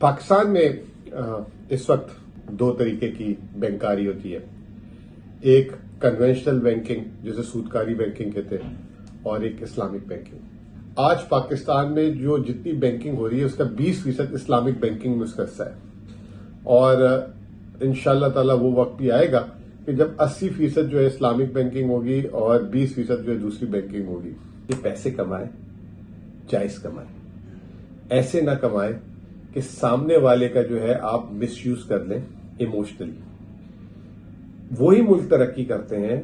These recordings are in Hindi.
पाकिस्तान में इस वक्त दो तरीके की बैंकारी होती है। एक कन्वेंशनल बैंकिंग जिसे सूदकारी बैंकिंग कहते हैं और एक इस्लामिक बैंकिंग। आज पाकिस्तान में जो जितनी बैंकिंग हो रही है उसका 20% इस्लामिक बैंकिंग में उसका हिस्सा है और इंशाअल्लाह ताला वो वक्त भी आएगा कि जब 80% जो है इस्लामिक बैंकिंग होगी और 20% जो है दूसरी बैंकिंग होगी। ये पैसे कमाए, जायज कमाए, ऐसे ना कमाए कि सामने वाले का जो है आप मिसयूज कर लें इमोशनली। वही मुल्क तरक्की करते हैं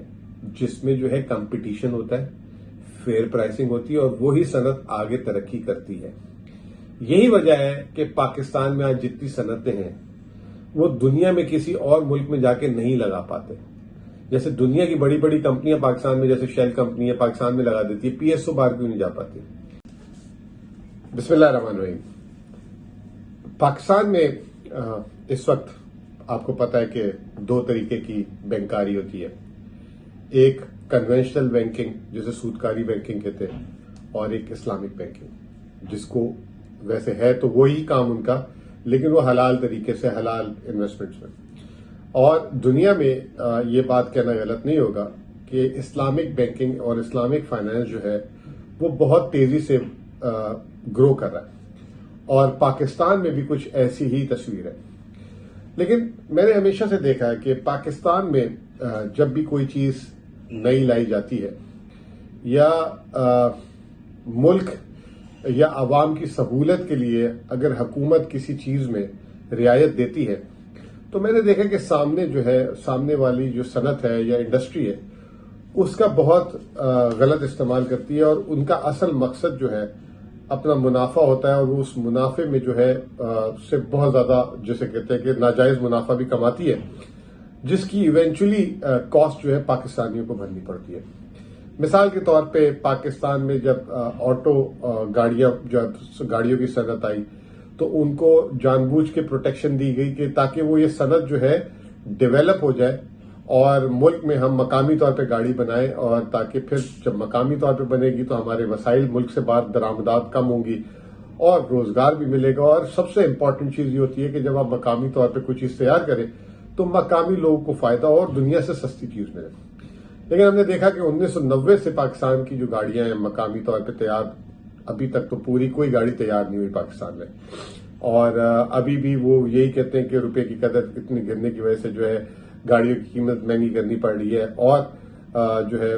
जिसमें जो है कंपटीशन होता है, फेयर प्राइसिंग होती है और वही सनत आगे तरक्की करती है। यही वजह है कि पाकिस्तान में आज जितनी सनतें हैं वो दुनिया में किसी और मुल्क में जाके नहीं लगा पाते। जैसे दुनिया की बड़ी बड़ी कंपनियां पाकिस्तान में, जैसे शेल कंपनी है, पाकिस्तान में लगा देती है, पीएसओ बाहर क्यों नहीं जा पाती। बिस्मिल्लाहिर्रहमानिर्रहीम। पाकिस्तान में इस वक्त आपको पता है कि दो तरीके की बैंकारी होती है। एक कन्वेंशनल बैंकिंग जिसे सूदकारी बैंकिंग कहते हैं और एक इस्लामिक बैंकिंग, जिसको वैसे है तो वही काम उनका, लेकिन वो हलाल तरीके से, हलाल इन्वेस्टमेंट्स में। और दुनिया में ये बात कहना गलत नहीं होगा कि इस्लामिक बैंकिंग और इस्लामिक फाइनेंस जो है वो बहुत तेजी से ग्रो कर रहा है और पाकिस्तान में भी कुछ ऐसी ही तस्वीर है। लेकिन मैंने हमेशा से देखा है कि पाकिस्तान में जब भी कोई चीज नई लाई जाती है या मुल्क या आवाम की सहूलत के लिए अगर हुकूमत किसी चीज में रियायत देती है तो मैंने देखा कि सामने जो है, सामने वाली जो सनत है या इंडस्ट्री है उसका बहुत गलत इस्तेमाल करती है और उनका असल मकसद जो है अपना मुनाफा होता है और वो उस मुनाफे में जो है से बहुत ज्यादा, जैसे कहते हैं कि नाजायज मुनाफा भी कमाती है, जिसकी इवेंचुअली कॉस्ट जो है पाकिस्तानियों को भरनी पड़ती है। मिसाल के तौर पे पाकिस्तान में जब ऑटो गाड़ियों की सनत आई तो उनको जानबूझ के प्रोटेक्शन दी गई कि ताकि वो ये सनत जो है डेवलप हो जाए और मुल्क में हम मकामी तौर पे गाड़ी बनाएं और ताकि फिर जब मकामी तौर पे बनेगी तो हमारे वसाइल मुल्क से बाहर दरामदात कम होंगी और रोजगार भी मिलेगा। और सबसे इंपॉर्टेंट चीज ये होती है कि जब आप मकामी तौर पे कुछ चीज तैयार करें तो मकामी लोगों को फायदा और दुनिया से सस्ती चीज मिले। लेकिन हमने देखा कि 1990 से पाकिस्तान की जो गाड़ियां हैं मकामी तौर पे तैयार, अभी तक तो पूरी कोई गाड़ी तैयार नहीं हुई पाकिस्तान में और अभी भी वो यही कहते हैं कि रुपए की कदर इतनी गिरने की वजह से जो है गाड़ियों की कीमत महंगी करनी पड़ रही है और जो है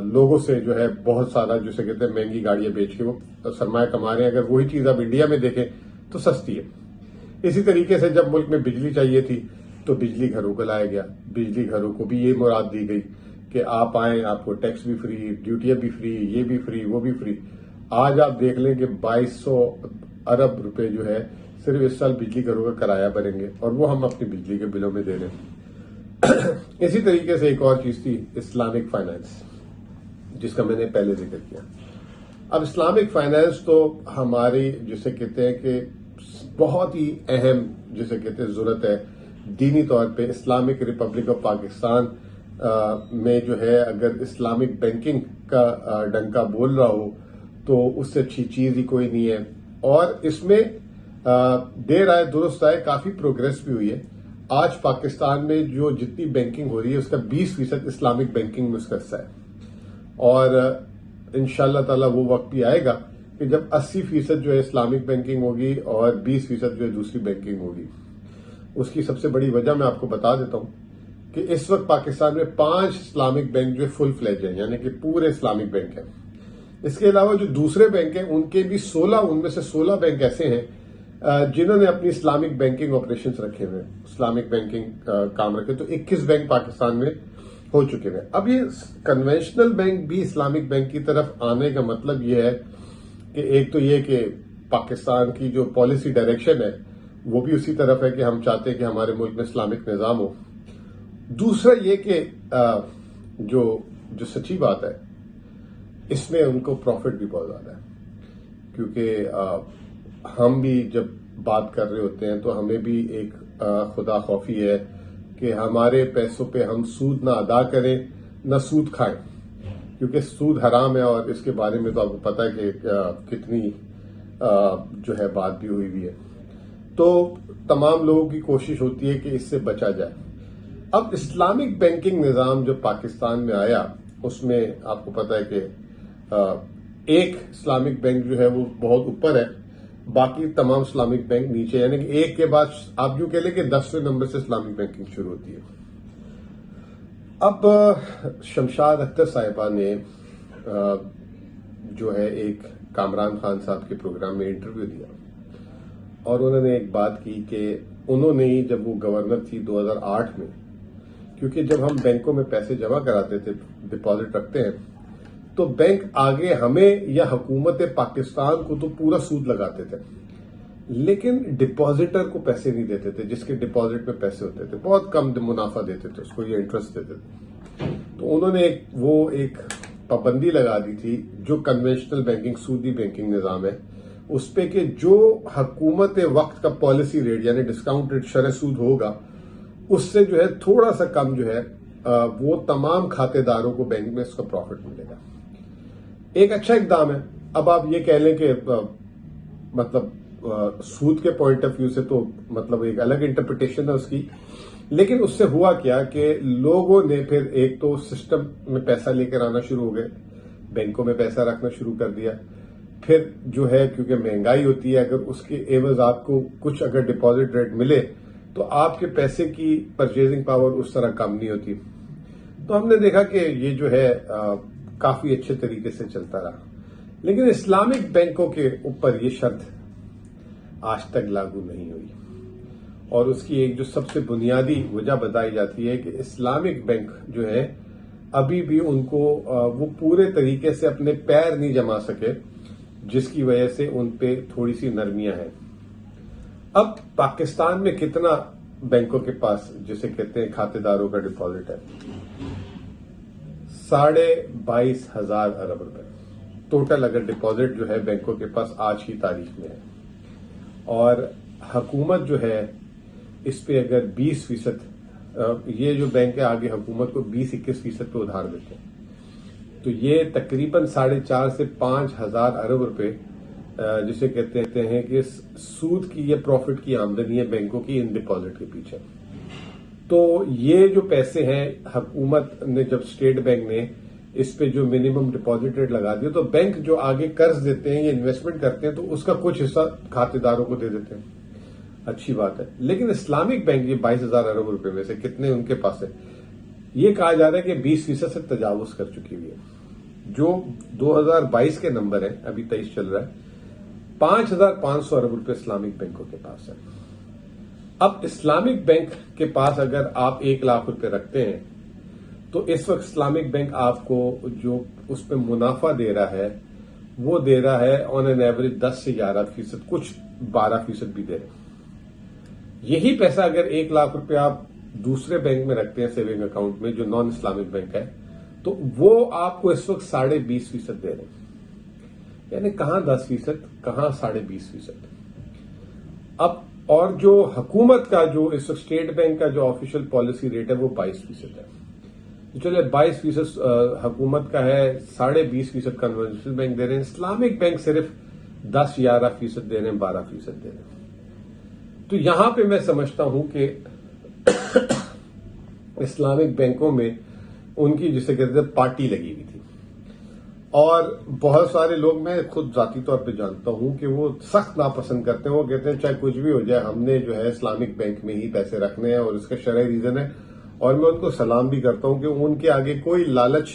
लोगों से जो है बहुत सारा जिसे कहते हैं महंगी गाड़ियां बेच के वो सरमाया कमा रहे हैं। अगर वही चीज आप इंडिया में देखें तो सस्ती है। इसी तरीके से जब मुल्क में बिजली चाहिए थी तो बिजली घरों को लाया गया। बिजली घरों को भी ये मुराद दी गई कि आप आए, आपको टैक्स भी फ्री, ड्यूटियां भी फ्री, ये भी फ्री, वो भी फ्री। आज आप देख लें कि 2200 अरब रुपए जो है सिर्फ इस साल बिजली घरों का किराया भरेंगे और वो हम अपनी बिजली के बिलों में दे रहे हैं। इसी तरीके से एक और चीज थी इस्लामिक फाइनेंस, जिसका मैंने पहले जिक्र किया। अब इस्लामिक फाइनेंस तो हमारी जिसे कहते हैं कि बहुत ही अहम, जिसे कहते हैं जरूरत है दीनी तौर पे। इस्लामिक रिपब्लिक ऑफ पाकिस्तान में जो है अगर इस्लामिक बैंकिंग का डंका बोल रहा हो तो उससे अच्छी चीज ही कोई नहीं है। और इसमें देर आए दुरुस्त आए काफी प्रोग्रेस भी हुई है। आज पाकिस्तान में जो जितनी बैंकिंग हो रही है उसका 20% इस्लामिक बैंकिंग में उसका हिस्सा है और इंशाअल्लाह ताला वो वक्त भी आएगा कि जब 80% जो है इस्लामिक बैंकिंग होगी और 20% जो है दूसरी बैंकिंग होगी। उसकी सबसे बड़ी वजह मैं आपको बता देता हूं कि इस वक्त पाकिस्तान में 5 इस्लामिक बैंक जो फुल फ्लेज है, यानी कि पूरे इस्लामिक बैंक है। इसके अलावा जो दूसरे बैंक हैं उनके भी 16, उनमें से 16 बैंक ऐसे हैं जिन्होंने अपनी इस्लामिक बैंकिंग ऑपरेशंस रखे हुए, इस्लामिक बैंकिंग काम रखे। तो 21 बैंक पाकिस्तान में हो चुके हैं। अब ये कन्वेंशनल बैंक भी इस्लामिक बैंक की तरफ आने का मतलब ये है कि एक तो ये कि पाकिस्तान की जो पॉलिसी डायरेक्शन है वो भी उसी तरफ है कि हम चाहते हैं कि हमारे मुल्क में इस्लामिक निजाम हो। दूसरा ये कि जो सच्ची बात है इसमें उनको प्रॉफिट भी बहुत ज्यादा है, क्योंकि हम भी जब बात कर रहे होते हैं तो हमें भी एक खुदा खौफी है कि हमारे पैसों पे हम सूद ना अदा करें ना सूद खाएं, क्योंकि सूद हराम है और इसके बारे में तो आपको पता है कि कितनी जो है बात भी हुई है। तो तमाम लोगों की कोशिश होती है कि इससे बचा जाए। अब इस्लामिक बैंकिंग निजाम जो पाकिस्तान में आया, उसमें आपको पता है कि एक इस्लामिक बैंक जो है वो बहुत ऊपर है, बाकी तमाम इस्लामिक बैंक नीचे, यानी कि एक के बाद आप यूं कह लें कि 10वें नंबर से इस्लामिक बैंकिंग शुरू होती है। अब शमशाद अख्तर साहिबा ने जो है एक कामरान खान साहब के प्रोग्राम में इंटरव्यू दिया और उन्होंने एक बात की कि उन्होंने ही जब वो गवर्नर थी 2008 में, क्योंकि जब हम बैंकों में पैसे जमा कराते थे, डिपॉजिट रखते हैं, तो बैंक आगे हमें या हुकूमत पाकिस्तान को तो पूरा सूद लगाते थे, लेकिन डिपॉजिटर को पैसे नहीं देते थे। जिसके डिपॉजिट में पैसे होते थे बहुत कम मुनाफा देते थे उसको, ये इंटरेस्ट देते थे। तो उन्होंने एक पाबंदी लगा दी थी जो कन्वेंशनल बैंकिंग, सूदी बैंकिंग निजाम है, उस पे कि जो हुकूमत वक्त का पॉलिसी रेट यानी डिस्काउंट रेट शरह सूद होगा, उससे जो है थोड़ा सा कम जो है वो तमाम खातेदारों को बैंक में उसका प्रॉफिट मिलेगा। एक अच्छा इकदाम है। अब आप ये कह लें कि मतलब सूद के पॉइंट ऑफ व्यू से तो मतलब एक अलग इंटरप्रिटेशन है उसकी, लेकिन उससे हुआ क्या कि लोगों ने फिर एक तो सिस्टम में पैसा लेकर आना शुरू हो गए, बैंकों में पैसा रखना शुरू कर दिया। फिर जो है क्योंकि महंगाई होती है, अगर उसके एवज आपको कुछ अगर डिपॉजिट रेट मिले तो आपके पैसे की परचेजिंग पावर उस तरह कम नहीं होती। तो हमने देखा कि ये जो है काफी अच्छे तरीके से चलता रहा, लेकिन इस्लामिक बैंकों के ऊपर ये शर्त आज तक लागू नहीं हुई। और उसकी एक जो सबसे बुनियादी वजह बताई जाती है कि इस्लामिक बैंक जो है अभी भी उनको वो पूरे तरीके से अपने पैर नहीं जमा सके, जिसकी वजह से उन पे थोड़ी सी नरमियां हैं। अब पाकिस्तान में कितना बैंकों के पास जिसे कहते हैं खातेदारों का डिपॉजिट है? 22,500 अरब रुपए टोटल अगर डिपॉजिट जो है बैंकों के पास आज की तारीख में है। और हुकूमत जो है इस पे अगर 20%, ये जो बैंक है आगे हुकूमत को 20-21% पे उधार देते हैं, तो ये तकरीबन 4.5 से 5,000 अरब रुपए जिसे कहते हैं कि सूद की या प्रॉफिट की आमदनी है बैंकों की इन डिपॉजिट के पीछे। तो ये जो पैसे हैं हुकूमत ने, जब स्टेट बैंक ने इस पे जो मिनिमम डिपॉजिट रेट लगा दिया, तो बैंक जो आगे कर्ज देते हैं या इन्वेस्टमेंट करते हैं तो उसका कुछ हिस्सा खातेदारों को दे देते हैं। अच्छी बात है, लेकिन इस्लामिक बैंक ये 22,000 अरब रुपए में से कितने उनके पास है? ये कहा जा रहा है कि 20% से तजावुज कर चुकी हुई है। जो 2022 के नंबर है, अभी 23 चल रहा है, 5,500 अरब रुपए इस्लामिक बैंकों के पास है। अब इस्लामिक बैंक के पास अगर आप 1 लाख रुपए रखते हैं तो इस वक्त इस्लामिक बैंक आपको जो उस पर मुनाफा दे रहा है वो दे रहा है ऑन एन एवरेज 10 से 11%, कुछ 12% भी दे रहे हैं। यही पैसा अगर 1 लाख रुपए आप दूसरे बैंक में रखते हैं सेविंग अकाउंट में जो नॉन इस्लामिक बैंक है, तो वो आपको इस वक्त 20.5% दे रहे हैं। यानी कहां 10%, कहां 20.5%। अब और जो हुकूमत का जो इस वक्त स्टेट बैंक का जो ऑफिशियल पॉलिसी रेट है वो 22% है। तो चले 22% हुकूमत का है, 20.5% कन्वेंशनल बैंक दे रहे हैं, इस्लामिक बैंक सिर्फ 10-11% दे रहे हैं, 12% दे रहे हैं। तो यहां पे मैं समझता हूं कि इस्लामिक बैंकों में उनकी जिसे कहते हैं पार्टी लगी हुई थी। और बहुत सारे लोग, मैं खुद जाती तौर पे जानता हूं कि वो सख्त नापसंद करते हैं। वो कहते हैं चाहे कुछ भी हो जाए, हमने जो है इस्लामिक बैंक में ही पैसे रखने हैं और इसका शरई रीजन है। और मैं उनको सलाम भी करता हूं कि उनके आगे कोई लालच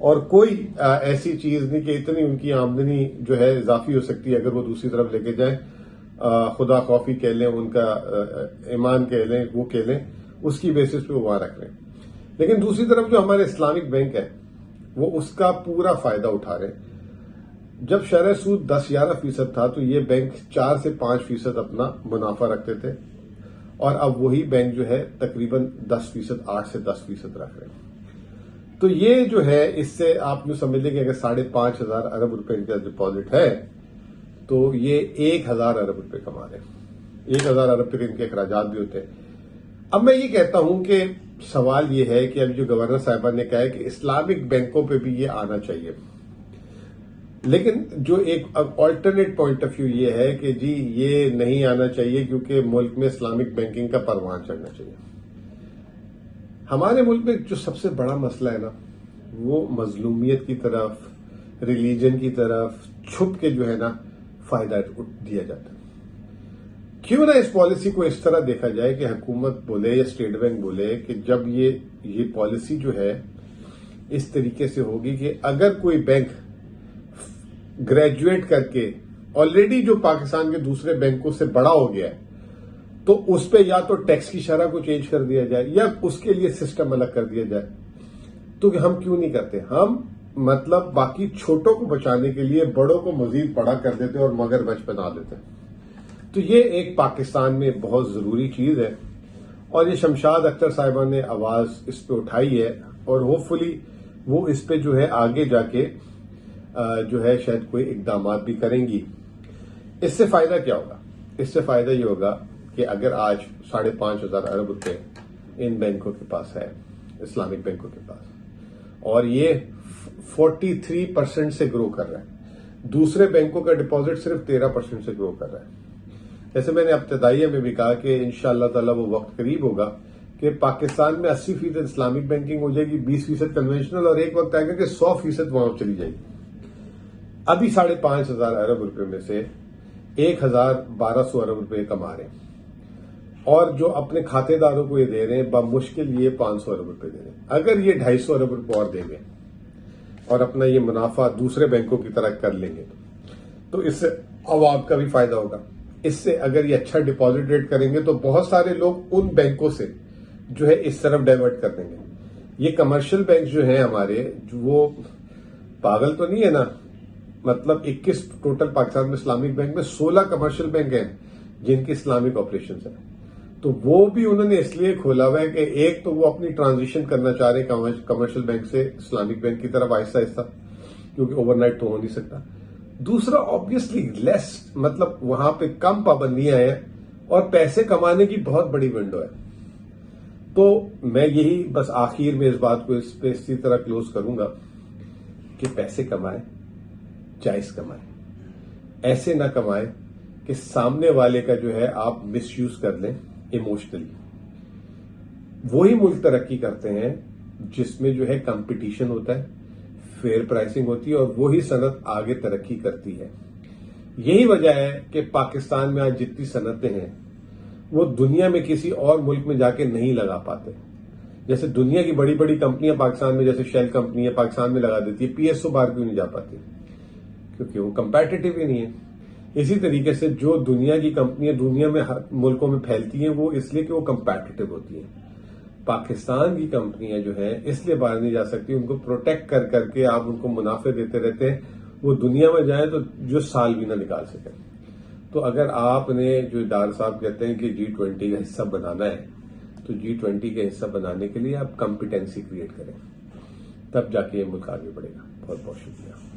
और कोई ऐसी चीज नहीं कि इतनी उनकी आमदनी जो है इजाफी हो सकती है अगर वो दूसरी तरफ लेके जाए, खुदा खौफी कह लें, उनका ईमान कह लें, वो कह लें, उसकी बेसिस पे वो वहां रख रहे हैं। लेकिन दूसरी तरफ जो हमारे इस्लामिक बैंक है वो उसका पूरा फायदा उठा रहे हैं। जब शरह सूद 10-11% था तो ये बैंक 4 से 5% अपना मुनाफा रखते थे, और अब वही बैंक जो है तकरीबन 10%, 8 से 10% रख रहे हैं। तो ये जो है इससे आप जो समझ लें कि अगर 5,500 अरब रुपए इनका डिपॉजिट है तो ये 1,000 अरब रुपए कमा रहे हैं। 1,000 अरब रुपए के इनके अखराजात भी होते हैं। अब मैं ये कहता हूं कि सवाल ये है कि अभी जो गवर्नर साहिबा ने कहा है कि इस्लामिक बैंकों पे भी ये आना चाहिए। लेकिन जो एक ऑल्टरनेट पॉइंट ऑफ व्यू ये है कि जी ये नहीं आना चाहिए क्योंकि मुल्क में इस्लामिक बैंकिंग का परवान चढ़ना चाहिए। हमारे मुल्क में जो सबसे बड़ा मसला है ना, वो मजलूमियत की तरफ, रिलीजन की तरफ छुप के जो है ना फायदा दिया जाता है। क्यों ना इस पॉलिसी को इस तरह देखा जाए कि हुकूमत बोले या स्टेट बैंक बोले कि जब ये पॉलिसी जो है इस तरीके से होगी कि अगर कोई बैंक ग्रेजुएट करके ऑलरेडी जो पाकिस्तान के दूसरे बैंकों से बड़ा हो गया है तो उस पे या तो टैक्स की शरह को चेंज कर दिया जाए या उसके लिए सिस्टम अलग कर दिया जाए। तो हम क्यों नहीं करते? हम मतलब बाकी छोटों को बचाने के लिए बड़ों को मजीद बड़ा कर देते और मगरमच्छ बना देते। तो ये एक पाकिस्तान में बहुत जरूरी चीज है और ये शमशाद अख्तर साहिबा ने आवाज इस पे उठाई है और होपफुली वो इस पे जो है आगे जाके जो है शायद कोई इकदाम भी करेंगी। इससे फायदा क्या होगा? इससे फायदा ये होगा कि अगर आज 5,500 अरब रुपए इन बैंकों के पास है, इस्लामिक बैंकों के पास, और ये 43% से ग्रो कर रहा है, दूसरे बैंकों का डिपॉजिट सिर्फ 13% से ग्रो कर रहा है। जैसे मैंने इब्तिदाइया में भी कहा कि इंशाअल्लाह ताला वो वक्त करीब होगा कि पाकिस्तान में 80% इस्लामिक बैंकिंग हो जाएगी, 20% कन्वेंशनल, और एक वक्त आएगा कि 100% वहां चली जाएगी। अभी 5,500 अरब रुपए में से 1,1200 अरब रुपए कमा रहे हैं और जो अपने खातेदारों को ये दे रहे हैं बमुश्किल ये 500 अरब रुपए दे रहे हैं। अगर ये 250 अरब रुपए और देंगे और अपना ये मुनाफा दूसरे बैंकों की तरह कर लेंगे तो इससे अवाम का भी फायदा होगा। इससे अगर ये अच्छा डिपॉजिट रेट करेंगे तो बहुत सारे लोग उन बैंकों से जो है इस तरफ डाइवर्ट कर देंगे। ये कमर्शियल बैंक जो है हमारे, जो वो पागल तो नहीं है ना, मतलब 21 टोटल पाकिस्तान में इस्लामिक बैंक में 16 कमर्शियल बैंक हैं जिनकी इस्लामिक ऑपरेशन है। तो वो भी उन्होंने इसलिए खोला हुआ है कि एक तो वो अपनी ट्रांजिशन करना चाह रहे हैं कमर्शियल बैंक से इस्लामिक बैंक की तरफ आहिस्ता आहिस्ता, क्योंकि ओवरनाइट तो हो नहीं सकता। दूसरा ऑब्वियसली लेस, मतलब वहां पे कम पाबंदियां हैं और पैसे कमाने की बहुत बड़ी विंडो है। तो मैं यही बस आखिर में इस बात को इसी तरह क्लोज करूंगा कि पैसे कमाए, जायज कमाए, ऐसे ना कमाए कि सामने वाले का जो है आप मिसयूज कर लें इमोशनली। वही मुल्क तरक्की करते हैं जिसमें जो है कंपटीशन होता है, फेयर प्राइसिंग होती है, और वही सनत आगे तरक्की करती है। यही वजह है कि पाकिस्तान में आज जितनी सनतें हैं वो दुनिया में किसी और मुल्क में जाके नहीं लगा पाते। जैसे दुनिया की बड़ी बड़ी कंपनियां पाकिस्तान में, जैसे शेल कंपनी है, पाकिस्तान में लगा देती है, पीएसओ बाहर क्यों नहीं जा पाती? क्योंकि वो कंपेटिटिव ही नहीं है। इसी तरीके से जो दुनिया की कंपनियां दुनिया में हर मुल्कों में फैलती हैं वो इसलिए कि वो कंपेटिटिव होती हैं। पाकिस्तान की कंपनियां जो है इसलिए बाहर नहीं जा सकती, उनको प्रोटेक्ट कर करके आप उनको मुनाफे देते रहते हैं, वो दुनिया में जाए तो जो साल भी ना निकाल सके। तो अगर आपने, जो डार साहब कहते हैं कि G20 का हिस्सा बनाना है, तो G20 का हिस्सा बनाने के लिए आप कॉम्पिटेंसी क्रिएट करें, तब जाके ये मुल्क आगे बढ़ेगा। बहुत बहुत शुक्रिया।